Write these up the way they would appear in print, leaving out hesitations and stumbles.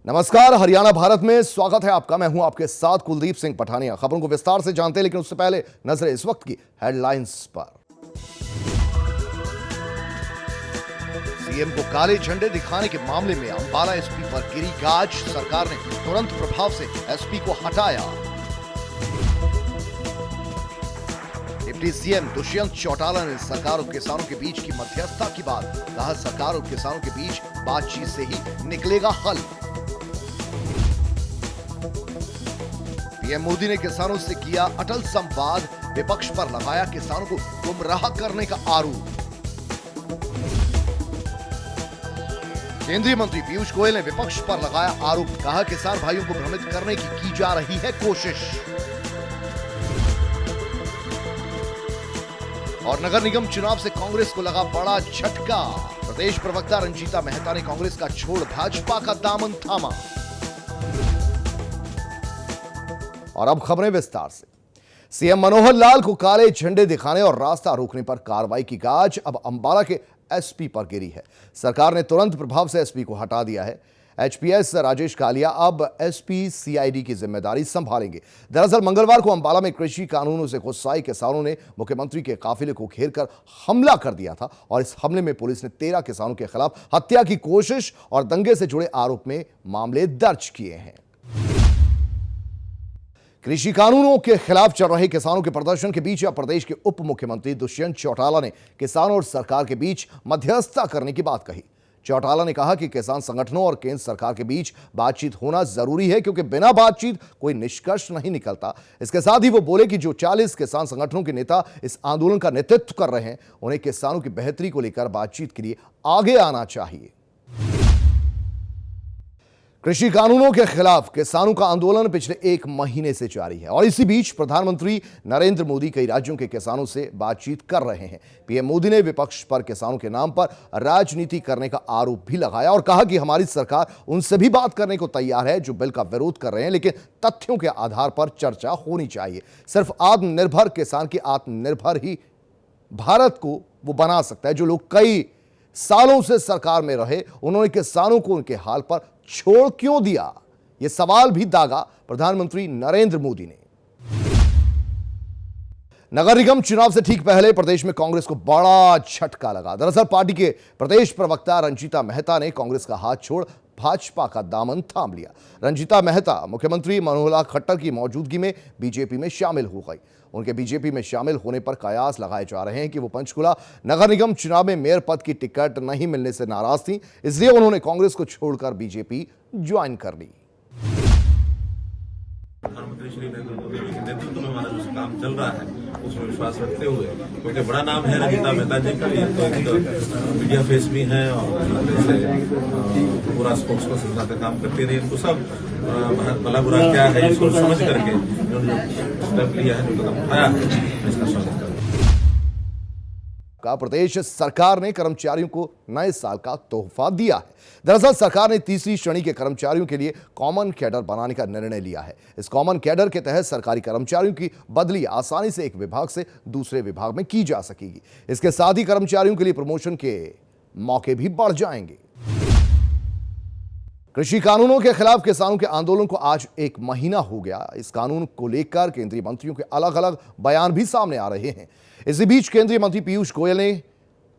नमस्कार, हरियाणा भारत में स्वागत है आपका। मैं हूं आपके साथ कुलदीप सिंह पठानिया। खबरों को विस्तार से जानते हैं, लेकिन उससे पहले नजर इस वक्त की हेडलाइंस पर। सीएम को काले झंडे दिखाने के मामले में अंबाला एसपी पर गिरी गाज। सरकार ने तुरंत प्रभाव से एसपी को हटाया। डिप्टी सीएम दुष्यंत चौटाला ने सरकार और किसानों के बीच की मध्यस्थता की बात। कहा, सरकार और किसानों के बीच बातचीत से ही निकलेगा हल। पीएम मोदी ने किसानों से किया अटल संवाद। विपक्ष पर लगाया किसानों को गुमराह करने का आरोप। केंद्रीय मंत्री पीयूष गोयल ने विपक्ष पर लगाया आरोप। कहा, किसान भाइयों को भ्रमित करने की जा रही है कोशिश। और नगर निगम चुनाव से कांग्रेस को लगा बड़ा झटका। प्रदेश प्रवक्ता रंजीता मेहता ने कांग्रेस का छोड़ भाजपा का दामन थामा। और अब खबरें विस्तार से। सीएम मनोहर लाल को काले झंडे दिखाने और रास्ता रोकने पर कार्रवाई की गाज अब अंबाला के एसपी पर गिरी है। सरकार ने तुरंत प्रभाव से एसपी को हटा दिया है। एचपीएस राजेश कालिया अब एसपी सीआईडी की जिम्मेदारी संभालेंगे। दरअसल मंगलवार को अंबाला में कृषि कानूनों से गुस्साए किसानों ने मुख्यमंत्री के काफिले को घेरकर हमला कर दिया था और इस हमले में पुलिस ने 13 किसानों के खिलाफ हत्या की कोशिश और दंगे से जुड़े आरोप में मामले दर्ज किए हैं। कृषि कानूनों के खिलाफ चल रहे किसानों के प्रदर्शन के बीच अब प्रदेश के उप मुख्यमंत्री दुष्यंत चौटाला ने किसानों और सरकार के बीच मध्यस्थता करने की बात कही। चौटाला ने कहा कि किसान संगठनों और केंद्र सरकार के बीच बातचीत होना जरूरी है, क्योंकि बिना बातचीत कोई निष्कर्ष नहीं निकलता। इसके साथ ही वो बोले कि जो 40 किसान संगठनों के नेता इस आंदोलन का नेतृत्व कर रहे हैं, उन्हें किसानों की बेहतरी को लेकर बातचीत के लिए आगे आना चाहिए। कृषि कानूनों के खिलाफ किसानों का आंदोलन पिछले 1 महीने से जारी है और इसी बीच प्रधानमंत्री नरेंद्र मोदी कई राज्यों के किसानों से बातचीत कर रहे हैं। पीएम मोदी ने विपक्ष पर किसानों के नाम पर राजनीति करने का आरोप भी लगाया और कहा कि हमारी सरकार उनसे भी बात करने को तैयार है जो बिल का विरोध कर रहे हैं, लेकिन तथ्यों के आधार पर चर्चा होनी चाहिए। सिर्फ आत्मनिर्भर किसान के आत्मनिर्भर ही भारत को वो बना सकता है। जो लोग कई सालों से सरकार में रहे, उन्होंने किसानों को उनके हाल पर छोड़ क्यों दिया, यह सवाल भी दागा प्रधानमंत्री नरेंद्र मोदी ने। नगर निगम चुनाव से ठीक पहले प्रदेश में कांग्रेस को बड़ा झटका लगा। दरअसल पार्टी के प्रदेश प्रवक्ता रंजीता मेहता ने कांग्रेस का हाथ छोड़ भाजपा का दामन थाम लिया। रंजीता मेहता मुख्यमंत्री मनोहर लाल खट्टर की मौजूदगी में बीजेपी में शामिल हो गई। उनके बीजेपी में शामिल होने पर कयास लगाए जा रहे हैं कि वो पंचकुला नगर निगम चुनाव में मेयर पद की टिकट नहीं मिलने से नाराज थी, इसलिए उन्होंने कांग्रेस को छोड़कर बीजेपी ज्वाइन कर ली। प्रधानमंत्री श्री नरेंद्र मोदी जी के नेतृत्व में हमारा जो काम चल रहा है उसमें विश्वास रखते हुए, क्योंकि बड़ा नाम है रंजीता मेहता जी का, ये तो एक मीडिया फेस भी है और पूरा स्पोक्स पर्सन का काम करते रहे। इनको सब भला बुरा क्या है इसको समझ करके स्टेप लिया है, जो कदम उठाया है, इसका स्वागत करते हैं। प्रदेश सरकार ने कर्मचारियों को नए साल का तोहफा दिया है। दरअसल सरकार ने तीसरी श्रेणी के कर्मचारियों के लिए कॉमन कैडर बनाने का निर्णय लिया है। इस कॉमन कैडर के तहत सरकारी कर्मचारियों की बदली आसानी से एक विभाग से दूसरे विभाग में की जा सकेगी। इसके साथ ही कर्मचारियों के लिए प्रमोशन के मौके भी बढ़ जाएंगे। कृषि कानूनों के खिलाफ किसानों के आंदोलन को आज 1 महीना हो गया। इस कानून को लेकर केंद्रीय मंत्रियों के अलग अलग बयान भी सामने आ रहे हैं। इसी बीच केंद्रीय मंत्री पीयूष गोयल ने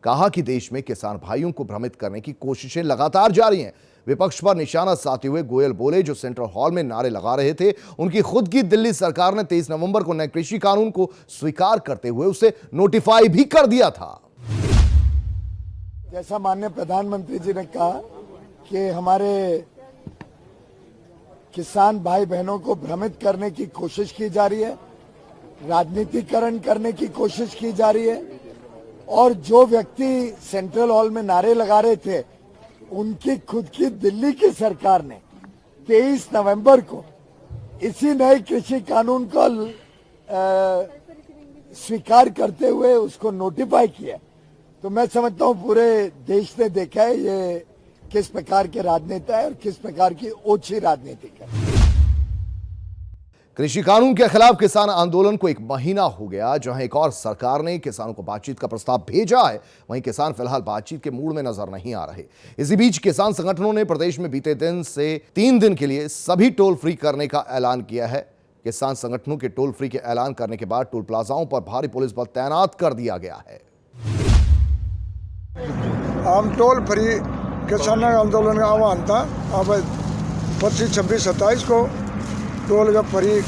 कहा कि देश में किसान भाइयों को भ्रमित करने की कोशिशें लगातार जारी हैं। विपक्ष पर निशाना साधते हुए गोयल बोले, जो सेंट्रल हॉल में नारे लगा रहे थे, उनकी खुद की दिल्ली सरकार ने 23 नवंबर को नए कृषि कानून को स्वीकार करते हुए उसे नोटिफाई भी कर दिया था। जैसा माननीय प्रधानमंत्री जी ने कहा कि हमारे किसान भाई बहनों को भ्रमित करने की कोशिश की जा रही है, राजनीतिकरण करने की कोशिश की जा रही है और जो व्यक्ति सेंट्रल हॉल में नारे लगा रहे थे, उनकी खुद की दिल्ली की सरकार ने 23 नवंबर को इसी नए कृषि कानून को स्वीकार करते हुए उसको नोटिफाई किया। तो मैं समझता हूं पूरे देश ने देखा है ये किस प्रकार के राजनेता है और किस प्रकार की ओछी राजनीति है। कृषि कानून के खिलाफ किसान आंदोलन को 1 महीना हो गया। जहां एक और सरकार ने किसानों को बातचीत का प्रस्ताव भेजा है, वहीं किसान फिलहाल बातचीत के मूड में नजर नहीं आ रहे। इसी बीच किसान संगठनों ने प्रदेश में बीते दिन से 3 दिन के लिए सभी टोल फ्री करने का ऐलान किया है। किसान संगठनों के टोल फ्री के ऐलान करने के बाद टोल प्लाजाओं पर भारी पुलिस बल तैनात कर दिया गया है। हम टोल फ्री किसान आंदोलन का आह्वान था। अब 25, 26, 27 को टोल का फ्री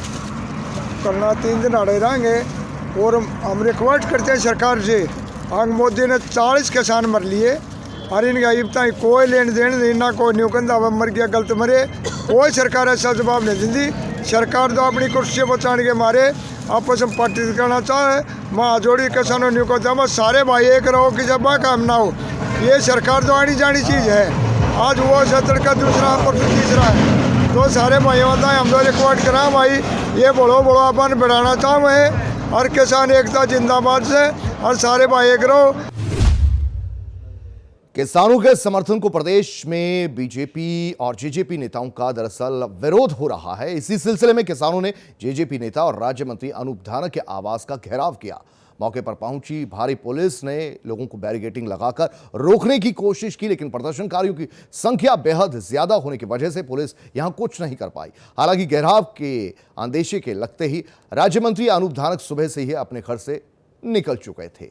करना 3 दिन अड़े रहेंगे। और हम रिक्वेस्ट करते हैं सरकार से, आग मोदी ने 40 किसान मर लिए और इनका अब तक कोई लेन देन नहीं, ना कोई न्यूकंदा मर गया गलत मरे, कोई सरकार ऐसा जवाब नहीं दी। सरकार तो अपनी कुर्सी बचाने के मारे आपस में पार्टी करना चाहे। माँ जोड़ी किसानों न्यू को जब सारे भाई एक रहो कि जब काम ना हो, ये सरकार तो आनी जानी चीज़ है। आज वो सत्र का दूसरा पर तीसरा है, तो सारे भाई होता है हम तो रिकॉर्ड करा भाई, ये बड़ो अपन बढ़ाना चाहें और किसान एकता जिंदाबाद से और सारे भाई एक रहो। किसानों के समर्थन को प्रदेश में बीजेपी और जेजेपी नेताओं का दरअसल विरोध हो रहा है। इसी सिलसिले में किसानों ने जेजेपी नेता और राज्य मंत्री अनूप धानक के आवास का घेराव किया। मौके पर पहुंची भारी पुलिस ने लोगों को बैरिकेडिंग लगाकर रोकने की कोशिश की, लेकिन प्रदर्शनकारियों की संख्या बेहद ज्यादा होने की वजह से पुलिस यहां कुछ नहीं कर पाई। हालांकि घेराव के अंदेशे के लगते ही राज्य मंत्री अनूप धानक सुबह से ही अपने घर से निकल चुके थे।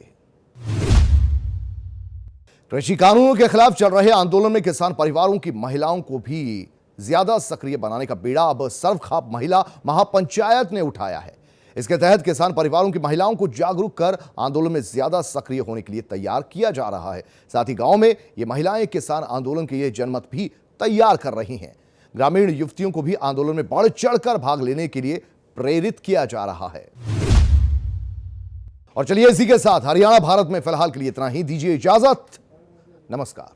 कृषि कानूनों के खिलाफ चल रहे आंदोलन में किसान परिवारों की महिलाओं को भी ज्यादा सक्रिय बनाने का बीड़ा अब सर्वखाप महिला महापंचायत ने उठाया है। इसके तहत किसान परिवारों की महिलाओं को जागरूक कर आंदोलन में ज्यादा सक्रिय होने के लिए तैयार किया जा रहा है। साथ ही गांव में ये महिलाएं किसान आंदोलन के लिए जनमत भी तैयार कर रही हैं। ग्रामीण युवतियों को भी आंदोलन में बढ़ चढ़कर भाग लेने के लिए प्रेरित किया जा रहा है। और चलिए इसी के साथ हरियाणा भारत में फिलहाल के लिए इतना ही। दीजिए इजाजत, नमस्कार।